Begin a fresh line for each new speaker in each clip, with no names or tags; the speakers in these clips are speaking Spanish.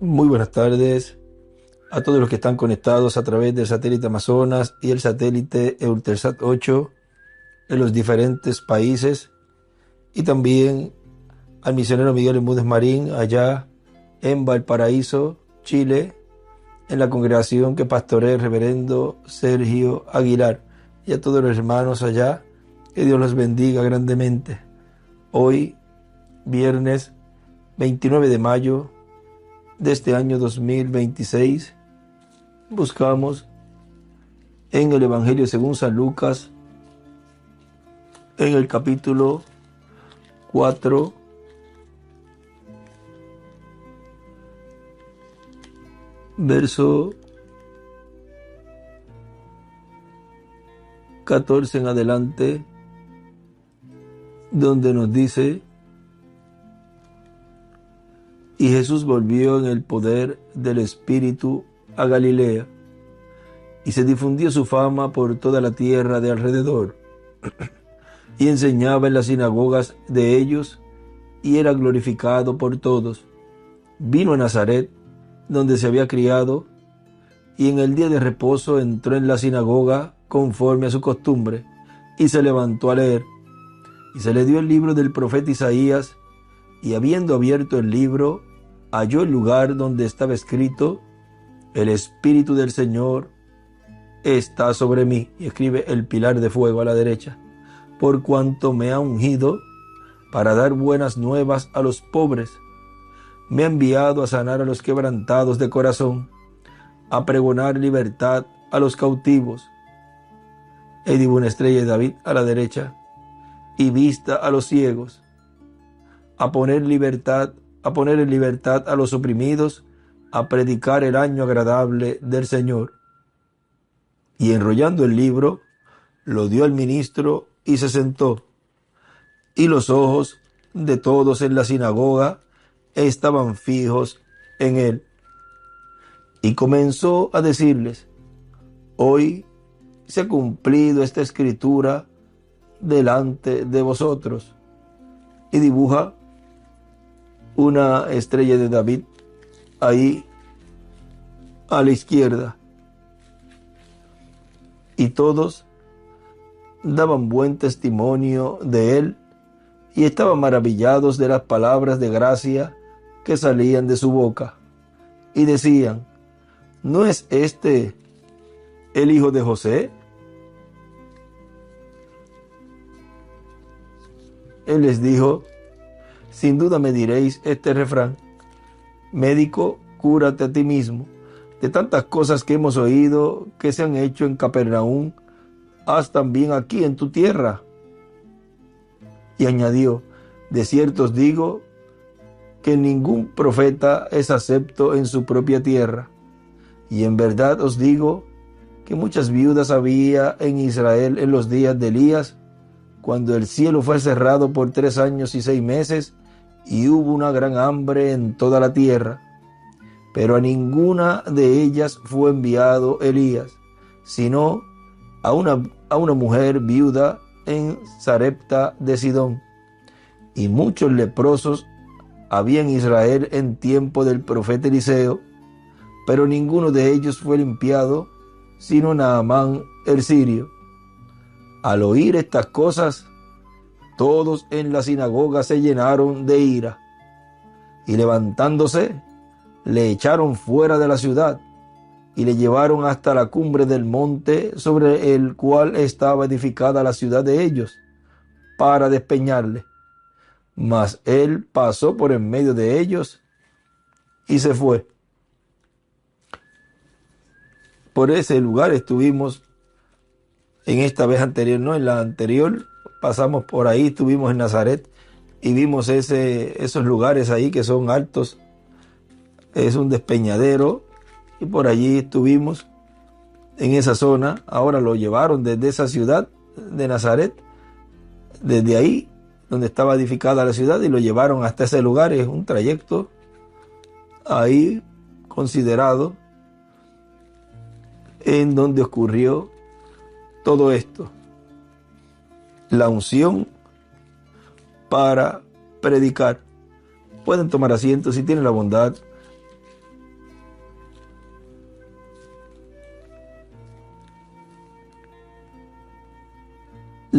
Muy buenas tardes a todos los que están conectados a través del satélite Amazonas y el satélite Eutelsat 8 en los diferentes países, y también al misionero Miguel Múdez Marín allá en Valparaíso, Chile, en la congregación que pastorea el reverendo Sergio Aguilar, y a todos los hermanos allá, que Dios los bendiga grandemente. Hoy, viernes 29 de mayo de este año 2026, buscamos en el Evangelio según San Lucas, en el capítulo 4, verso 14 en adelante, donde nos dice: y Jesús volvió en el poder del Espíritu a Galilea, y se difundió su fama por toda la tierra de alrededor, y enseñaba en las sinagogas de ellos, y era glorificado por todos. Vino a Nazaret, donde se había criado, y en el día de reposo entró en la sinagoga conforme a su costumbre, y se levantó a leer. Y se le dio el libro del profeta Isaías, y habiendo abierto el libro, halló el lugar donde estaba escrito: el Espíritu del Señor está sobre mí, y escribe el pilar de fuego a la derecha, por cuanto me ha ungido para dar buenas nuevas a los pobres, me ha enviado a sanar a los quebrantados de corazón, a pregonar libertad a los cautivos. Y dio una estrella de David a la derecha, y vista a los ciegos, a poner en libertad a los oprimidos, a predicar el año agradable del Señor. Y enrollando el libro, lo dio al ministro y se sentó. Y los ojos de todos en la sinagoga estaban fijos en él. Y comenzó a decirles: hoy se ha cumplido esta escritura delante de vosotros. Y dibuja una estrella de David ahí a la izquierda. Y todos daban buen testimonio de él, y estaban maravillados de las palabras de gracia que salían de su boca. Y decían: ¿no es este el hijo de José? Él les dijo: sin duda me diréis este refrán: médico, cúrate a ti mismo. De tantas cosas que hemos oído que se han hecho en Capernaum, haz también aquí en tu tierra. Y añadió: de cierto os digo que ningún profeta es acepto en su propia tierra. Y en verdad os digo que muchas viudas había en Israel en los días de Elías, cuando el cielo fue cerrado por 3 años y 6 meses, y hubo una gran hambre en toda la tierra. Pero a ninguna de ellas fue enviado Elías, sino a una mujer viuda en Sarepta de Sidón. Y muchos leprosos había en Israel en tiempo del profeta Eliseo, pero ninguno de ellos fue limpiado, sino Naamán el sirio. Al oír estas cosas, todos en la sinagoga se llenaron de ira, y levantándose, le echaron fuera de la ciudad, y le llevaron hasta la cumbre del monte sobre el cual estaba edificada la ciudad de ellos, para despeñarle. Mas él pasó por en medio de ellos y se fue. Por ese lugar estuvimos en esta vez anterior, ¿no? En la anterior pasamos por ahí, estuvimos en Nazaret y vimos esos lugares ahí que son altos. Es un despeñadero, y por allí estuvimos en esa zona. Ahora lo llevaron desde esa ciudad de Nazaret, desde ahí donde estaba edificada la ciudad, y lo llevaron hasta ese lugar. Es un trayecto ahí considerado en donde ocurrió todo esto. La unción para predicar. Pueden tomar asiento si tienen la bondad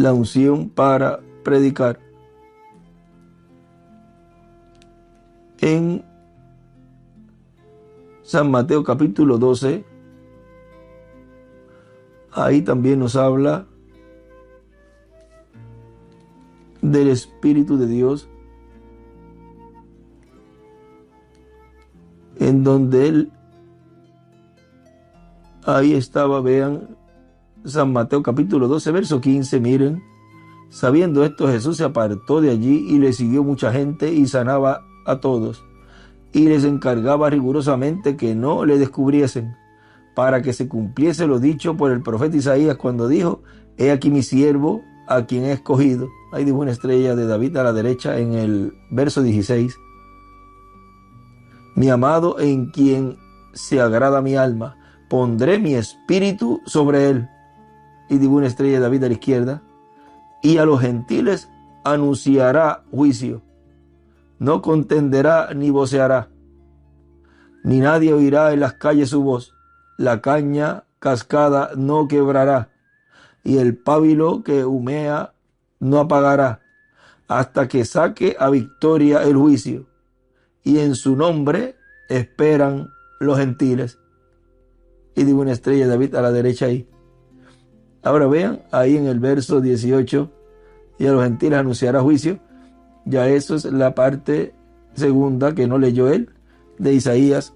la unción para predicar. En San Mateo capítulo 12, ahí también nos habla del Espíritu de Dios, en donde Él, ahí estaba, vean, San Mateo capítulo 12, verso 15, miren, sabiendo esto Jesús se apartó de allí y le siguió mucha gente y sanaba a todos, y les encargaba rigurosamente que no le descubriesen, para que se cumpliese lo dicho por el profeta Isaías cuando dijo: he aquí mi siervo, a quien he escogido. Ahí dijo una estrella de David a la derecha en el verso 16. Mi amado, en quien se agrada mi alma, pondré mi espíritu sobre él. Y dijo una estrella de David a la izquierda. Y a los gentiles anunciará juicio. No contenderá ni voceará, ni nadie oirá en las calles su voz. La caña cascada no quebrará, y el pábilo que humea no apagará, hasta que saque a victoria el juicio, y en su nombre esperan los gentiles. Y digo una estrella de David a la derecha ahí. Ahora vean, ahí en el verso 18, y a los gentiles anunciará juicio. Ya eso es la parte segunda que no leyó él, de Isaías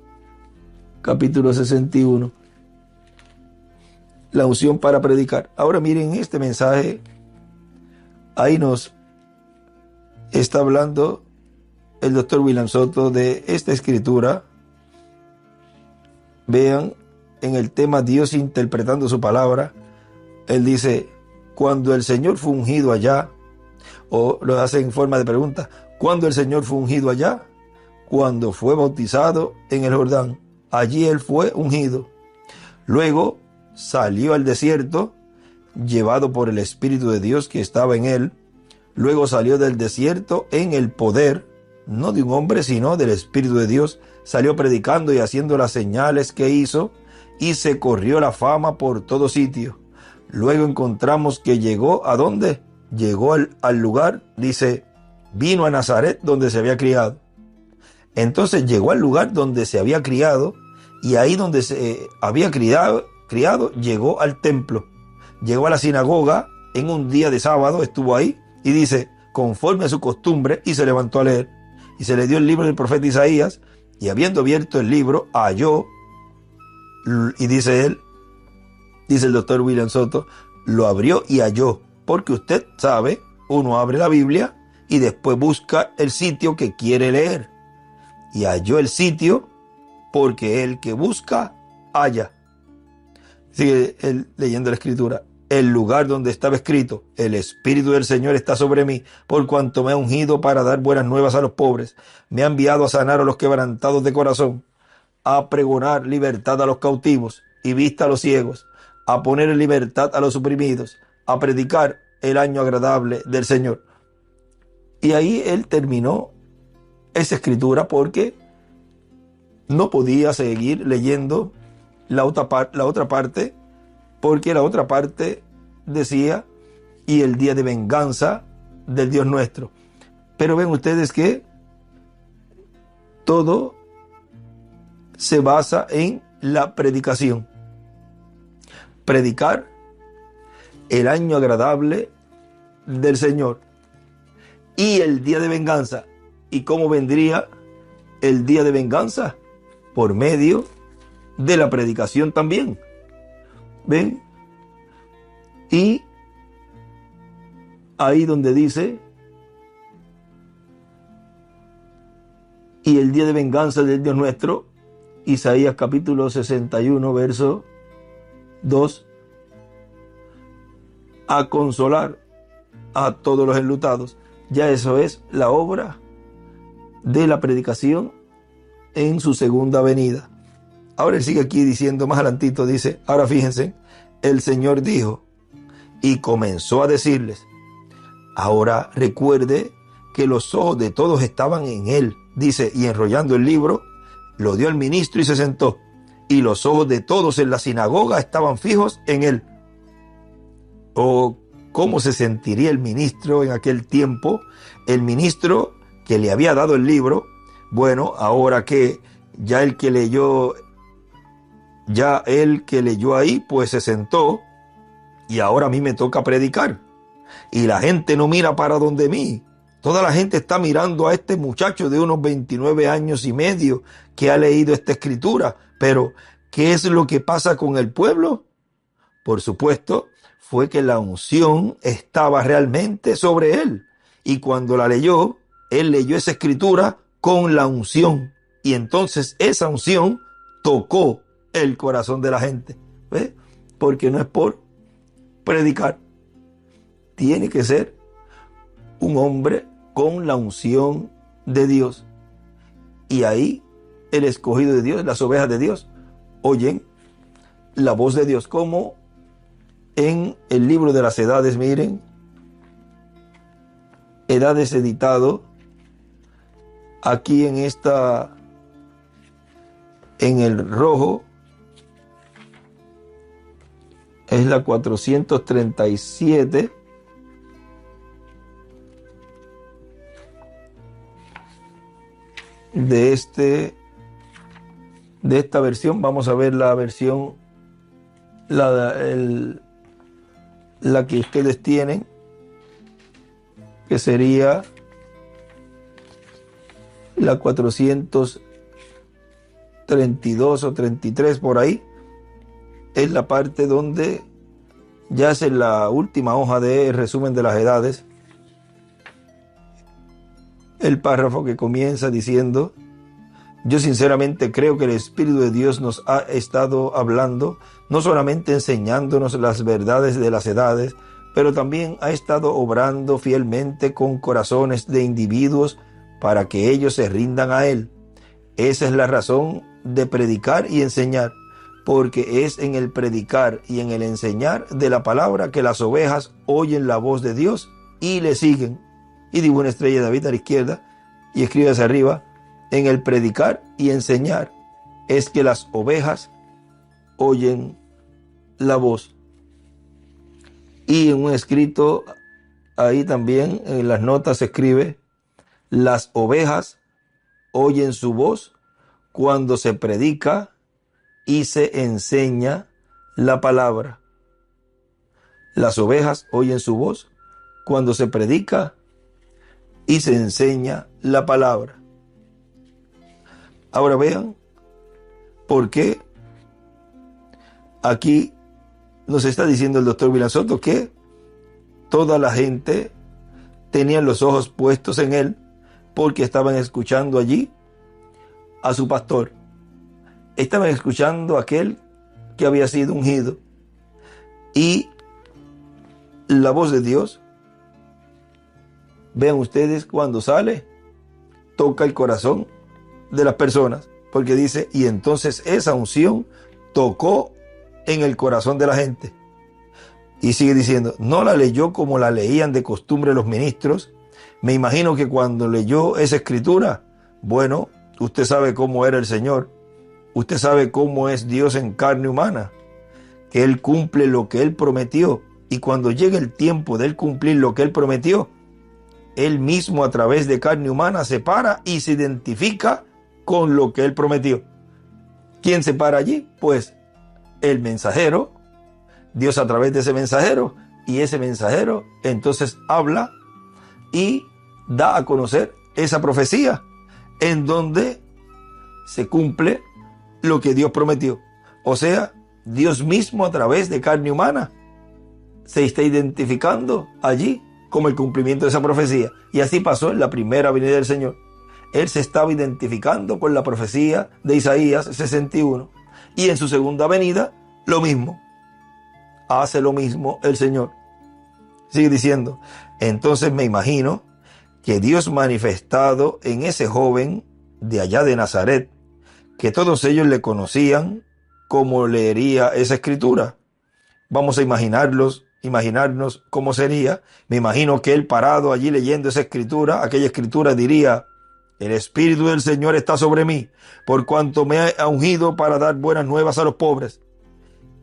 capítulo 61. La unción para predicar. Ahora miren este mensaje. Ahí nos está hablando el doctor William Soto de esta escritura. Vean, en el tema Dios interpretando su palabra, él dice: cuando el Señor fue ungido allá, o lo hace en forma de pregunta, ¿cuándo el Señor fue ungido allá? Cuando fue bautizado en el Jordán. Allí él fue ungido. Luego salió al desierto, llevado por el Espíritu de Dios que estaba en él. Luego salió del desierto en el poder, no de un hombre, sino del Espíritu de Dios. Salió predicando y haciendo las señales que hizo, y se corrió la fama por todo sitio. Luego encontramos que llegó ¿a dónde? Llegó al lugar, dice, vino a Nazaret donde se había criado. Entonces llegó al lugar donde se había criado, y ahí donde se había criado, llegó al templo. Llegó a la sinagoga en un día de sábado, estuvo ahí, y dice, conforme a su costumbre, y se levantó a leer. Y se le dio el libro del profeta Isaías, y habiendo abierto el libro, halló, y dice él, dice el doctor William Soto, lo abrió y halló, porque usted sabe, uno abre la Biblia y después busca el sitio que quiere leer. Y halló el sitio, porque el que busca, halla. Sigue él leyendo la escritura. El lugar donde estaba escrito, el Espíritu del Señor está sobre mí, por cuanto me ha ungido para dar buenas nuevas a los pobres. Me ha enviado a sanar a los quebrantados de corazón, a pregonar libertad a los cautivos y vista a los ciegos, a poner en libertad a los oprimidos, a predicar el año agradable del Señor. Y ahí él terminó esa escritura porque no podía seguir leyendo la otra parte, porque la otra parte decía, y el día de venganza del Dios nuestro. Pero ven ustedes que todo se basa en la predicación. Predicar el año agradable del Señor y el día de venganza. ¿Y cómo vendría el día de venganza? Por medio de la predicación también. ¿Ven? Y ahí donde dice, y el día de venganza del Dios nuestro, Isaías capítulo 61, verso 2, a consolar a todos los enlutados. Ya eso es la obra de la predicación en su segunda venida. Ahora él sigue aquí diciendo más adelantito, dice, ahora fíjense, el Señor dijo y comenzó a decirles, ahora recuerde que los ojos de todos estaban en él, dice, y enrollando el libro, lo dio al ministro y se sentó, y los ojos de todos en la sinagoga estaban fijos en él. Oh, cómo se sentiría el ministro en aquel tiempo, el ministro que le había dado el libro. Bueno, ahora que ya el que leyó ahí, pues se sentó, y ahora a mí me toca predicar. Y la gente no mira para donde mí. Toda la gente está mirando a este muchacho de unos 29 años y medio que ha leído esta escritura. Pero, ¿qué es lo que pasa con el pueblo? Por supuesto, fue que la unción estaba realmente sobre él. Y cuando la leyó, él leyó esa escritura con la unción. Y entonces esa unción tocó el corazón de la gente. ¿Ve? Porque no es por predicar. Tiene que ser un hombre con la unción de Dios. Y ahí el escogido de Dios, las ovejas de Dios, oyen la voz de Dios. Como en el libro de las edades, miren, Edades editado, aquí en el rojo, es la 437. De esta versión. Vamos a ver la versión, la que ustedes tienen, que sería la 432 o 33, por ahí. Es la parte donde ya es en la última hoja de resumen de las edades, el párrafo que comienza diciendo: yo sinceramente creo que el Espíritu de Dios nos ha estado hablando, no solamente enseñándonos las verdades de las edades, pero también ha estado obrando fielmente con corazones de individuos para que ellos se rindan a Él. Esa es la razón de predicar y enseñar, porque es en el predicar y en el enseñar de la palabra que las ovejas oyen la voz de Dios y le siguen. Y dibuja una estrella de David a la izquierda y escribe hacia arriba: en el predicar y enseñar es que las ovejas oyen la voz. Y en un escrito ahí también en las notas se escribe: las ovejas oyen su voz cuando se predica y se enseña la palabra. Las ovejas oyen su voz cuando se predica y se enseña la palabra. Ahora vean por qué aquí nos está diciendo el doctor Villasotto que toda la gente tenía los ojos puestos en él, porque estaban escuchando allí a su pastor. Estaban escuchando a aquel que había sido ungido. Y la voz de Dios, vean ustedes, cuando sale, toca el corazón de las personas, porque dice: y entonces esa unción tocó en el corazón de la gente. Y sigue diciendo: no la leyó como la leían de costumbre los ministros. Me imagino que cuando leyó esa escritura, bueno, usted sabe cómo era el Señor, usted sabe cómo es Dios en carne humana, que Él cumple lo que Él prometió, y cuando llega el tiempo de Él cumplir lo que Él prometió, Él mismo a través de carne humana se para y se identifica con lo que Él prometió. ¿Quién se para allí? Pues el mensajero, Dios a través de ese mensajero, y ese mensajero entonces habla y da a conocer esa profecía en donde se cumple lo que Dios prometió. O sea, Dios mismo a través de carne humana se está identificando allí como el cumplimiento de esa profecía. Y así pasó en la primera venida del Señor. Él se estaba identificando con la profecía de Isaías 61. Y en su segunda venida, lo mismo. Hace lo mismo el Señor. Sigue diciendo: entonces me imagino que Dios manifestado en ese joven de allá de Nazaret, que todos ellos le conocían, como leería esa escritura. Vamos a imaginarnos cómo sería. Me imagino que él parado allí leyendo esa escritura, aquella escritura diría: el Espíritu del Señor está sobre mí, por cuanto me ha ungido para dar buenas nuevas a los pobres.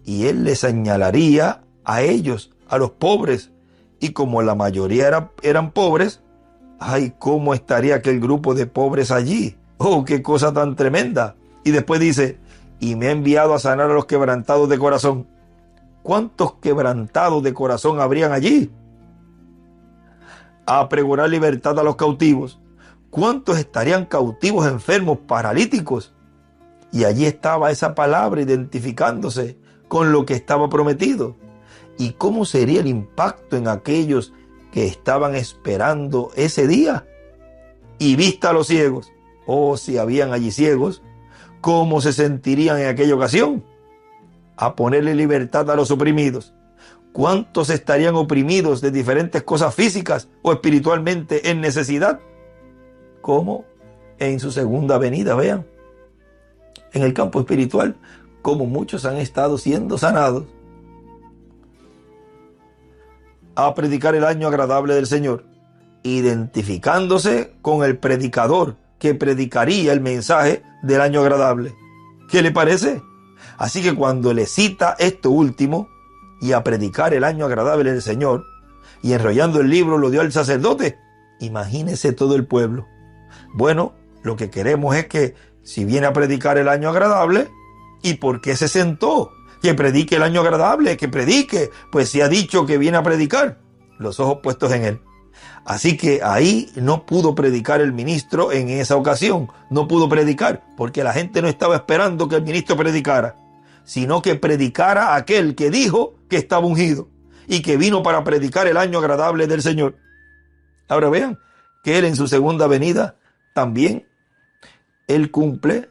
Y él les señalaría a ellos, a los pobres, y como la mayoría eran pobres, ay, ¿cómo estaría aquel grupo de pobres allí? ¡Oh, qué cosa tan tremenda! Y después dice, y me ha enviado a sanar a los quebrantados de corazón. ¿Cuántos quebrantados de corazón habrían allí? A pregonar libertad a los cautivos. ¿Cuántos estarían cautivos, enfermos, paralíticos? Y allí estaba esa palabra identificándose con lo que estaba prometido. ¿Y cómo sería el impacto en aquellos que estaban esperando ese día? Y vista a los ciegos, o si habían allí ciegos, ¿cómo se sentirían en aquella ocasión? A ponerle libertad a los oprimidos. ¿Cuántos estarían oprimidos de diferentes cosas físicas o espiritualmente en necesidad? ¿Cómo? En su segunda venida, vean. En el campo espiritual, como muchos han estado siendo sanados. A predicar el año agradable del Señor, identificándose con el predicador que predicaría el mensaje del año agradable. ¿Qué le parece? Así que cuando le cita esto último, y a predicar el año agradable del Señor, y enrollando el libro lo dio al sacerdote, imagínese todo el pueblo. Bueno, lo que queremos es que si viene a predicar el año agradable, ¿y por qué se sentó? Que predique el año agradable, que predique, pues se ha dicho que viene a predicar, los ojos puestos en él. Así que ahí no pudo predicar el ministro en esa ocasión, no pudo predicar, porque la gente no estaba esperando que el ministro predicara, sino que predicara aquel que dijo que estaba ungido y que vino para predicar el año agradable del Señor. Ahora vean que él en su segunda venida también, él cumple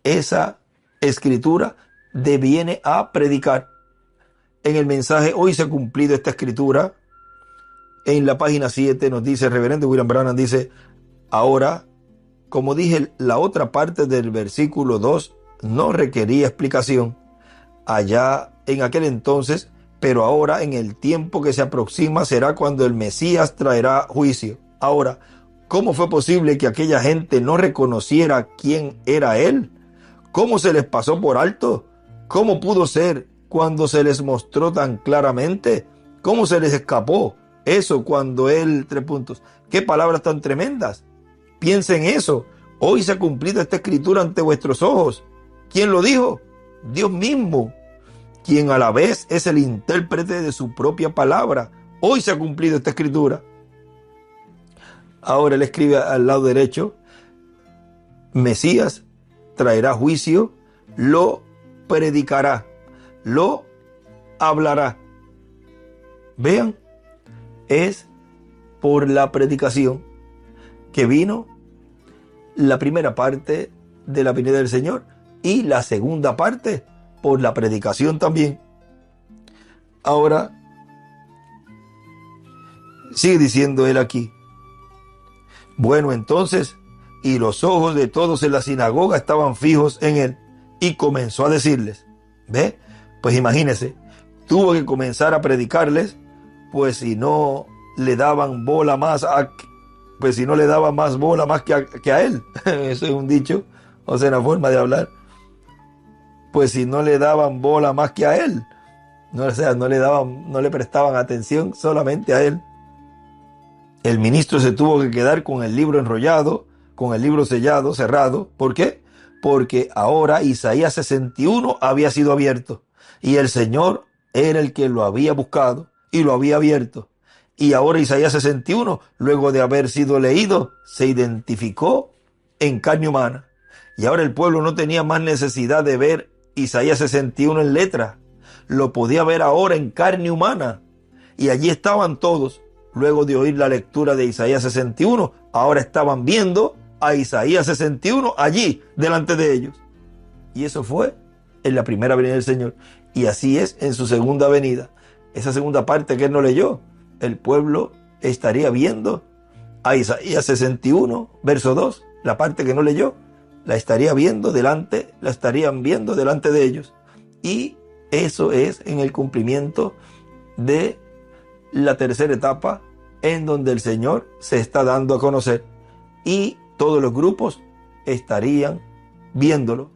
esa escritura de viene a predicar. En el mensaje hoy se ha cumplido esta escritura. En la página 7 nos dice el reverendo William Branham, dice, ahora, como dije, la otra parte del versículo 2 no requería explicación. Allá en aquel entonces, pero ahora en el tiempo que se aproxima será cuando el Mesías traerá juicio. Ahora, ¿cómo fue posible que aquella gente no reconociera quién era él? ¿Cómo se les pasó por alto? ¿Cómo pudo ser cuando se les mostró tan claramente? ¿Cómo se les escapó eso cuando él... ¿Qué palabras tan tremendas? Piensen eso. Hoy se ha cumplido esta escritura ante vuestros ojos. ¿Quién lo dijo? Dios mismo, quien a la vez es el intérprete de su propia palabra. Hoy se ha cumplido esta escritura. Ahora él escribe al lado derecho, Mesías traerá juicio, lo predicará, lo hablará. Vean, es por la predicación que vino la primera parte de la venida del Señor y la segunda parte por la predicación también. Ahora, sigue diciendo él aquí. Bueno, entonces, y los ojos de todos en la sinagoga estaban fijos en él, y comenzó a decirles, ¿ve? Pues imagínense, tuvo que comenzar a predicarles, pues si no le daban bola más pues si no le daban más bola más que a él. Eso es un dicho, o sea, una forma de hablar. Pues si no le daban bola más que a él, no, o sea, no le prestaban atención solamente a él. El ministro se tuvo que quedar con el libro enrollado, con el libro sellado, cerrado. ¿Por qué? Porque ahora Isaías 61 había sido abierto y el Señor era el que lo había buscado y lo había abierto. Y ahora Isaías 61, luego de haber sido leído, se identificó en carne humana. Y ahora el pueblo no tenía más necesidad de ver Isaías 61 en letra. Lo podía ver ahora en carne humana. Y allí estaban todos. Luego de oír la lectura de Isaías 61, ahora estaban viendo a Isaías 61 allí, delante de ellos. Y eso fue en la primera venida del Señor. Y así es en su segunda venida. Esa segunda parte que él no leyó, el pueblo estaría viendo a Isaías 61, verso 2, la parte que no leyó, la estarían viendo delante de ellos. Y eso es en el cumplimiento de la tercera etapa, en donde el Señor se está dando a conocer y todos los grupos estarían viéndolo,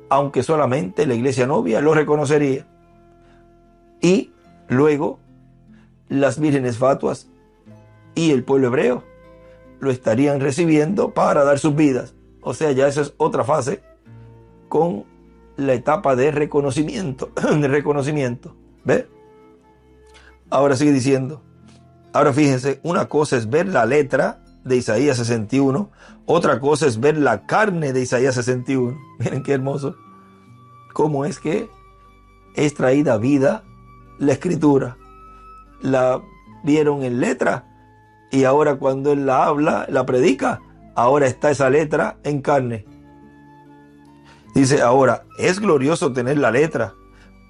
aunque solamente la iglesia novia lo reconocería. Y luego las vírgenes fatuas y el pueblo hebreo lo estarían recibiendo para dar sus vidas. O sea, ya esa es otra fase con la etapa de reconocimiento. ¿Ve? Ahora sigue diciendo. Ahora fíjense, una cosa es ver la letra de Isaías 61, otra cosa es ver la carne de Isaías 61. Miren qué hermoso. Cómo es que es traída a vida la escritura. La vieron en letra y ahora cuando él la habla, la predica, ahora está esa letra en carne. Dice, ahora, es glorioso tener la letra,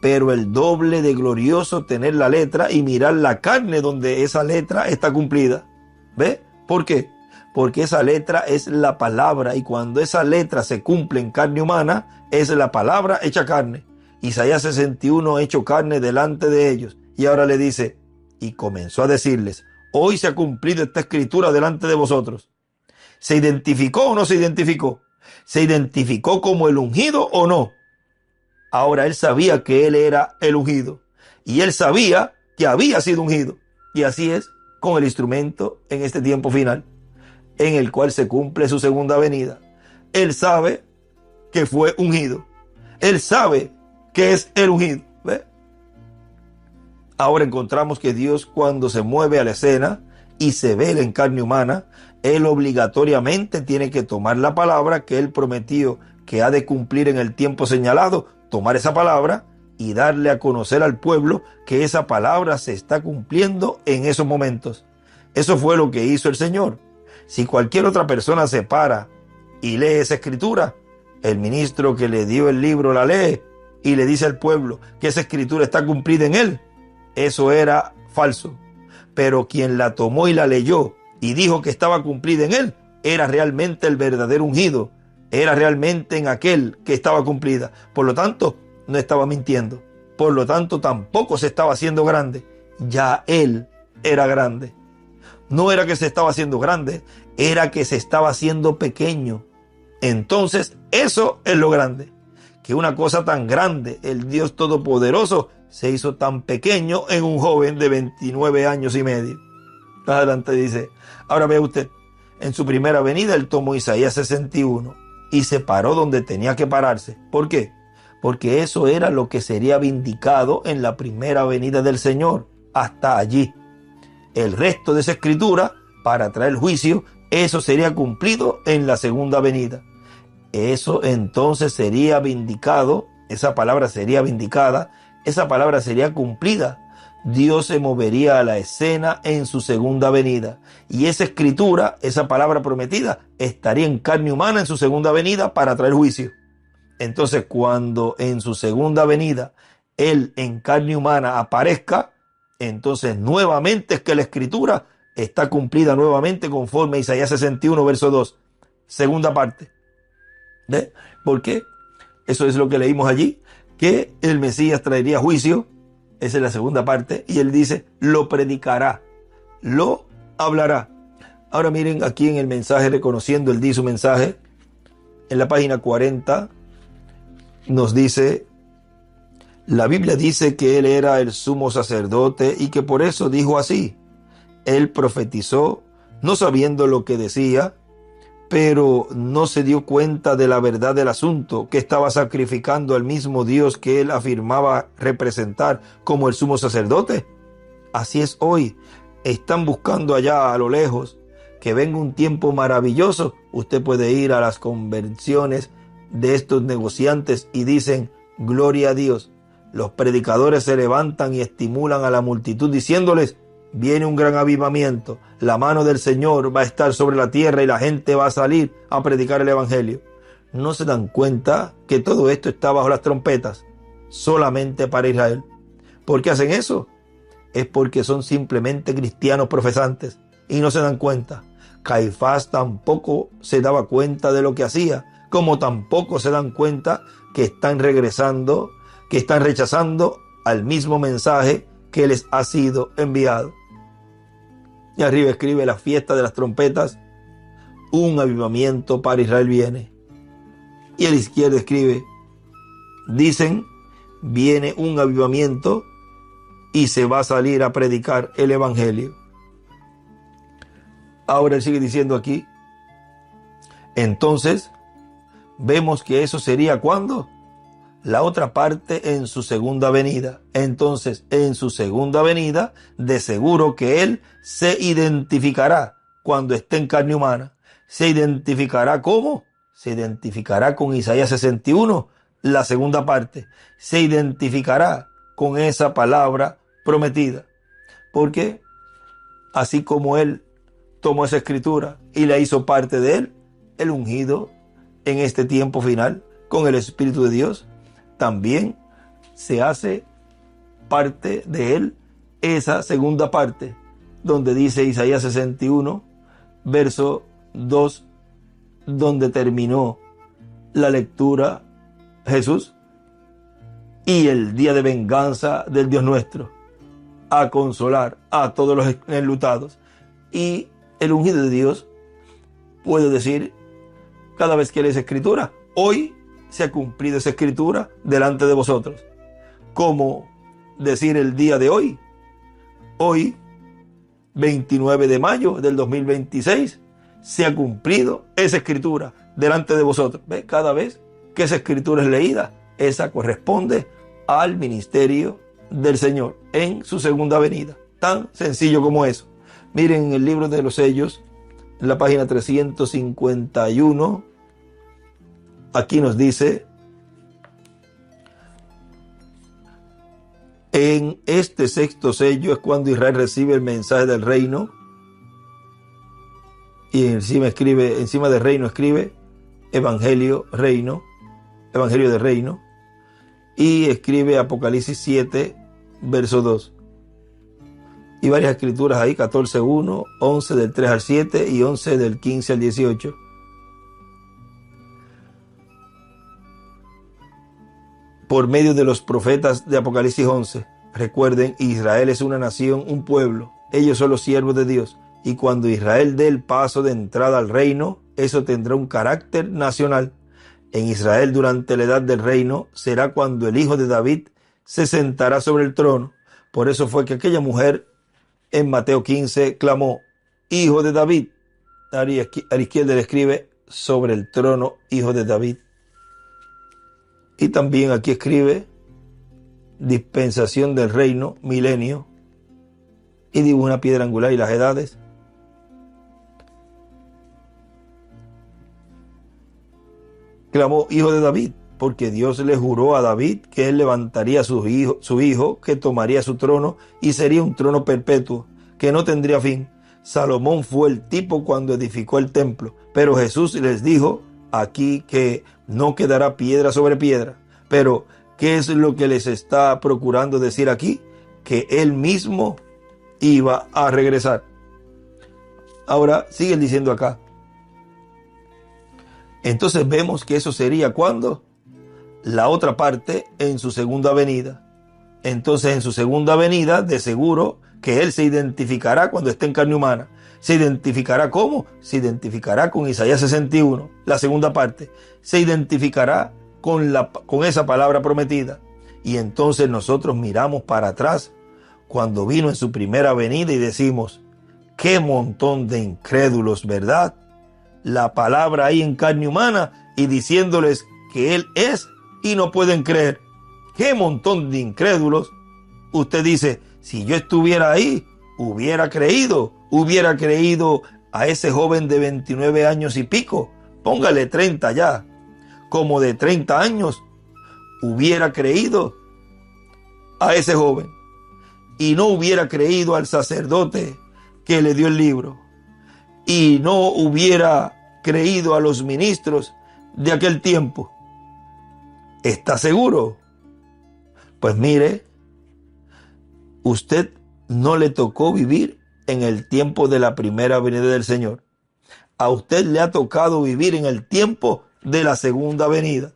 pero el doble de glorioso tener la letra y mirar la carne donde esa letra está cumplida. ¿Ve? ¿Por qué? Porque esa letra es la palabra y cuando esa letra se cumple en carne humana, es la palabra hecha carne. Isaías 61 hecho carne delante de ellos. Y ahora le dice, y comenzó a decirles, hoy se ha cumplido esta escritura delante de vosotros. ¿Se identificó o no se identificó? ¿Se identificó como el ungido o no? Ahora él sabía que él era el ungido. Y él sabía que había sido ungido. Y así es con el instrumento en este tiempo final, en el cual se cumple su segunda venida. Él sabe que fue ungido. Él sabe que es el ungido. ¿Ve? Ahora encontramos que Dios, cuando se mueve a la escena y se vela en carne humana, Él obligatoriamente tiene que tomar la palabra que Él prometió que ha de cumplir en el tiempo señalado, tomar esa palabra y darle a conocer al pueblo que esa palabra se está cumpliendo en esos momentos. Eso fue lo que hizo el Señor. Si cualquier otra persona se para y lee esa escritura, el ministro que le dio el libro la lee y le dice al pueblo que esa escritura está cumplida en él. Eso era falso. Pero quien la tomó y la leyó y dijo que estaba cumplida en él, era realmente el verdadero ungido. Era realmente en aquel que estaba cumplida. Por lo tanto, no estaba mintiendo. Por lo tanto, tampoco se estaba haciendo grande. Ya él era grande. No era que se estaba haciendo grande, era que se estaba haciendo pequeño. Entonces, eso es lo grande. Que una cosa tan grande, el Dios Todopoderoso, se hizo tan pequeño en un joven de 29 años y medio. Más adelante dice, ahora vea usted, en su primera venida él tomó Isaías 61 y se paró donde tenía que pararse. ¿Por qué? Porque eso era lo que sería vindicado en la primera venida del Señor, hasta allí. El resto de esa escritura, para traer juicio, eso sería cumplido en la segunda venida. Eso entonces sería vindicado, esa palabra sería vindicada, esa palabra sería cumplida. Dios se movería a la escena en su segunda venida. Y esa escritura, esa palabra prometida, estaría en carne humana en su segunda venida para traer juicio. Entonces, cuando en su segunda venida Él en carne humana aparezca, entonces nuevamente es que la escritura está cumplida nuevamente conforme a Isaías 61, verso 2. Segunda parte. ¿Ve? ¿Por qué? Eso es lo que leímos allí, que el Mesías traería juicio. Esa es la segunda parte. Y él dice, lo predicará, lo hablará. Ahora miren aquí en el mensaje, reconociendo el día su mensaje, en la página 40, nos dice, la Biblia dice que él era el sumo sacerdote y que por eso dijo así. Él profetizó, no sabiendo lo que decía, pero no se dio cuenta de la verdad del asunto, que estaba sacrificando al mismo Dios que él afirmaba representar como el sumo sacerdote. Así es hoy. Están buscando allá a lo lejos que venga un tiempo maravilloso. Usted puede ir a las convenciones de estos negociantes y dicen, gloria a Dios. Los predicadores se levantan y estimulan a la multitud diciéndoles, viene un gran avivamiento, la mano del Señor va a estar sobre la tierra y la gente va a salir a predicar el evangelio. No se dan cuenta que todo esto está bajo las trompetas, solamente para Israel. ¿Por qué hacen eso? Es porque son simplemente cristianos profesantes y no se dan cuenta. Caifás tampoco se daba cuenta de lo que hacía, como tampoco se dan cuenta que están regresando, que están rechazando al mismo mensaje que les ha sido enviado. Y arriba escribe, la fiesta de las trompetas, un avivamiento para Israel viene. Y a la izquierda escribe, dicen, viene un avivamiento y se va a salir a predicar el evangelio. Ahora él sigue diciendo aquí, entonces vemos que eso sería ¿cuándo? La otra parte en su segunda venida. Entonces, en su segunda venida, de seguro que él se identificará cuando esté en carne humana. ¿Se identificará cómo? Se identificará con Isaías 61, la segunda parte. Se identificará con esa palabra prometida. Porque así como él tomó esa escritura y la hizo parte de él, el ungido en este tiempo final con el Espíritu de Dios, también se hace parte de él esa segunda parte, donde dice Isaías 61, verso 2, donde terminó la lectura Jesús, y el día de venganza del Dios nuestro, a consolar a todos los enlutados. Y el ungido de Dios puede decir cada vez que lees escritura, hoy se ha cumplido esa escritura delante de vosotros. Como decir el día de hoy, 29 de mayo del 2026, se ha cumplido esa escritura delante de vosotros. ¿Ves? Cada vez que esa escritura es leída, esa corresponde al ministerio del Señor en su segunda venida. Tan sencillo como eso. Miren el libro de los sellos, en la página 351, aquí nos dice, en este sexto sello es cuando Israel recibe el mensaje del reino, y encima de reino escribe evangelio de reino, y escribe Apocalipsis 7, verso 2. Y varias escrituras ahí, 14:1, 11 del 3 al 7 y 11 del 15 al 18. Por medio de los profetas de Apocalipsis 11. Recuerden, Israel es una nación, un pueblo. Ellos son los siervos de Dios. Y cuando Israel dé el paso de entrada al reino, eso tendrá un carácter nacional. En Israel, durante la edad del reino, será cuando el hijo de David se sentará sobre el trono. Por eso fue que aquella mujer en Mateo 15 clamó, hijo de David. A la izquierda le escribe, sobre el trono, hijo de David. Y también aquí escribe dispensación del reino, milenio, y dibuja una piedra angular y las edades. Clamó hijo de David, porque Dios le juró a David que él levantaría a su hijo, que tomaría su trono y sería un trono perpetuo, que no tendría fin. Salomón fue el tipo cuando edificó el templo, pero Jesús les dijo aquí que no quedará piedra sobre piedra. Pero, ¿qué es lo que les está procurando decir aquí? Que él mismo iba a regresar. Ahora, sigue diciendo acá. Entonces vemos que eso sería ¿cuándo? La otra parte en su segunda venida. Entonces en su segunda venida, de seguro que él se identificará cuando esté en carne humana. ¿Se identificará cómo? Se identificará con Isaías 61, la segunda parte. Se identificará con esa palabra prometida. Y entonces nosotros miramos para atrás cuando vino en su primera venida y decimos, qué montón de incrédulos, ¿verdad? La palabra ahí en carne humana y diciéndoles que él es y no pueden creer. Qué montón de incrédulos. Usted dice, si yo estuviera ahí, hubiera creído a ese joven de 29 años y pico, póngale 30 ya, como de 30 años, hubiera creído a ese joven y no hubiera creído al sacerdote que le dio el libro y no hubiera creído a los ministros de aquel tiempo. ¿Está seguro? Pues mire, usted no le tocó vivir en el tiempo de la primera venida del Señor. A usted le ha tocado vivir en el tiempo de la segunda venida.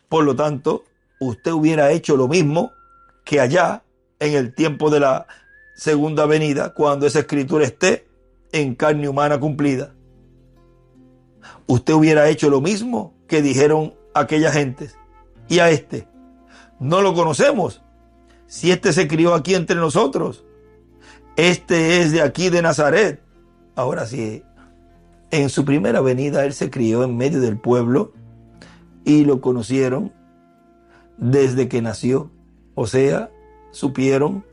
Por lo tanto, usted hubiera hecho lo mismo que allá en el tiempo de la segunda venida, cuando esa escritura esté en carne humana cumplida. Usted hubiera hecho lo mismo que dijeron aquellas gentes. Y a este, no lo conocemos. si este se crió aquí entre nosotros, este es de aquí de Nazaret. Ahora sí, en su primera venida él se crió en medio del pueblo y lo conocieron desde que nació. O sea, supieron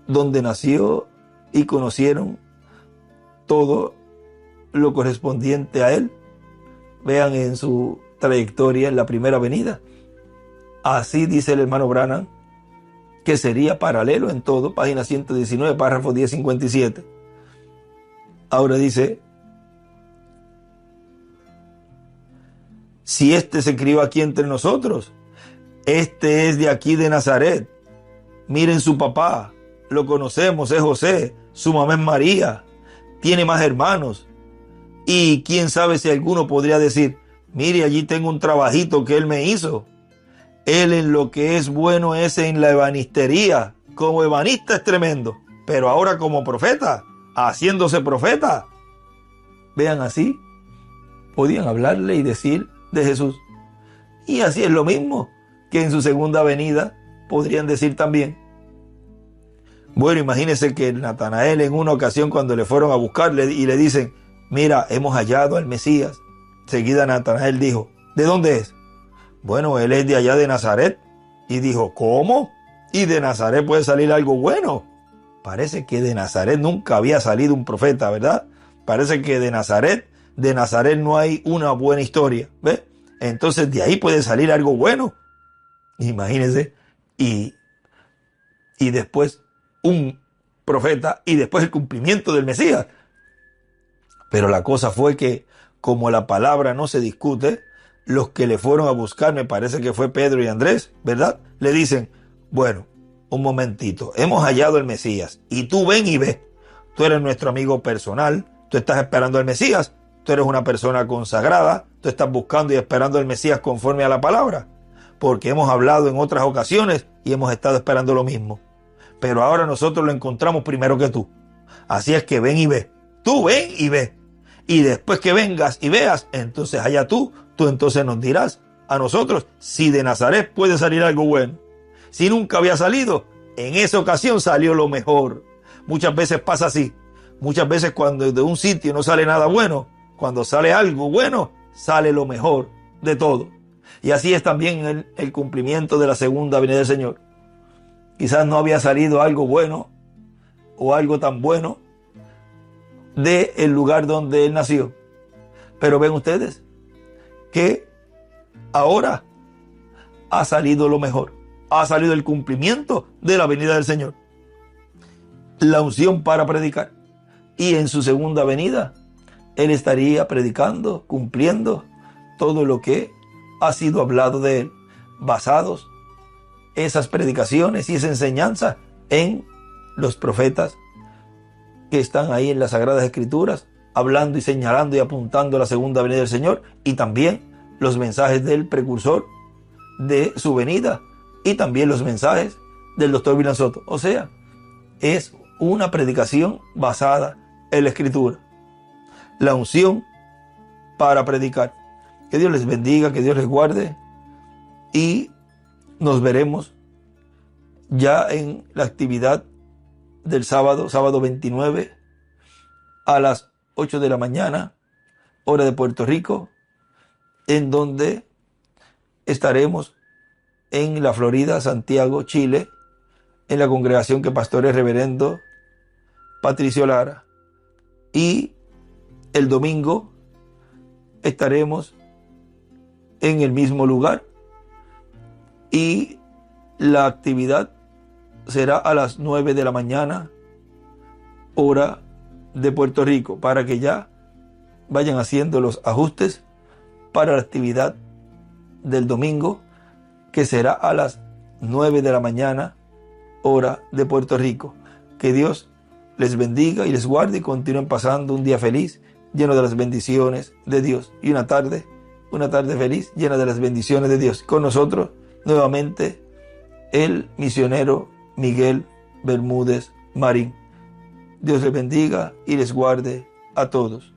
dónde nació y conocieron todo lo correspondiente a él. Vean en su trayectoria en la primera venida. Así dice el hermano Branham, que sería paralelo en todo, página 119, párrafo 1057. Ahora dice, si este se crió aquí entre nosotros, este es de aquí de Nazaret. Miren su papá, lo conocemos, es José, su mamá es María, tiene más hermanos. Y quién sabe si alguno podría decir, mire, allí tengo un trabajito que él me hizo. Él en lo que es bueno es en la ebanistería. Como ebanista es tremendo, pero ahora como profeta, haciéndose profeta. Vean, así podían hablarle y decir de Jesús. Y así es lo mismo que en su segunda venida podrían decir también. Bueno, imagínense que Natanael en una ocasión cuando le fueron a buscarle y le dicen, mira, hemos hallado al Mesías. Seguida Natanael dijo, ¿de dónde es? Bueno, él es de allá de Nazaret. Y dijo, ¿cómo? ¿Y de Nazaret puede salir algo bueno? Parece que de Nazaret nunca había salido un profeta, ¿verdad? Parece que de Nazaret no hay una buena historia, ¿ves? Entonces de ahí puede salir algo bueno. Imagínense. Y después un profeta y después el cumplimiento del Mesías. Pero la cosa fue que como la palabra no se discute, los que le fueron a buscar, me parece que fue Pedro y Andrés, ¿verdad? Le dicen, bueno, un momentito, hemos hallado el Mesías y tú ven y ve. Tú eres nuestro amigo personal, tú estás esperando al Mesías, tú eres una persona consagrada, tú estás buscando y esperando al Mesías conforme a la palabra, porque hemos hablado en otras ocasiones y hemos estado esperando lo mismo. Pero ahora nosotros lo encontramos primero que tú. Así es que ven y ve. Tú ven y ve. Y después que vengas y veas, entonces allá tú entonces nos dirás a nosotros si de Nazaret puede salir algo bueno. Si nunca había salido, en esa ocasión salió lo mejor. Muchas veces pasa así. Muchas veces cuando de un sitio no sale nada bueno, cuando sale algo bueno, sale lo mejor de todo. Y así es también el cumplimiento de la segunda venida del Señor. Quizás no había salido algo bueno o algo tan bueno del lugar donde él nació. Pero ven ustedes que ahora ha salido lo mejor. Ha salido el cumplimiento de la venida del Señor. La unción para predicar. Y en su segunda venida, él estaría predicando, cumpliendo todo lo que ha sido hablado de él, basados esas predicaciones y esa enseñanza en los profetas que están ahí en las Sagradas Escrituras, hablando y señalando y apuntando a la segunda venida del Señor, y también los mensajes del precursor de su venida, y también los mensajes del doctor William Soto. O sea, es una predicación basada en la Escritura. La unción para predicar. Que Dios les bendiga, que Dios les guarde, y nos veremos ya en la actividad del sábado 29 a las 8 de la mañana, hora de Puerto Rico, en donde estaremos en la Florida, Santiago, Chile, en la congregación que pastorea el reverendo Patricio Lara. Y el domingo estaremos en el mismo lugar y la actividad será a las 9 de la mañana, hora de Puerto Rico, para que ya vayan haciendo los ajustes para la actividad del domingo, que será a las 9 de la mañana, hora de Puerto Rico. Que Dios les bendiga y les guarde y continúen pasando un día feliz, lleno de las bendiciones de Dios, y una tarde feliz, llena de las bendiciones de Dios. Con nosotros nuevamente el misionero Miguel Bermúdez Marín. Dios les bendiga y les guarde a todos.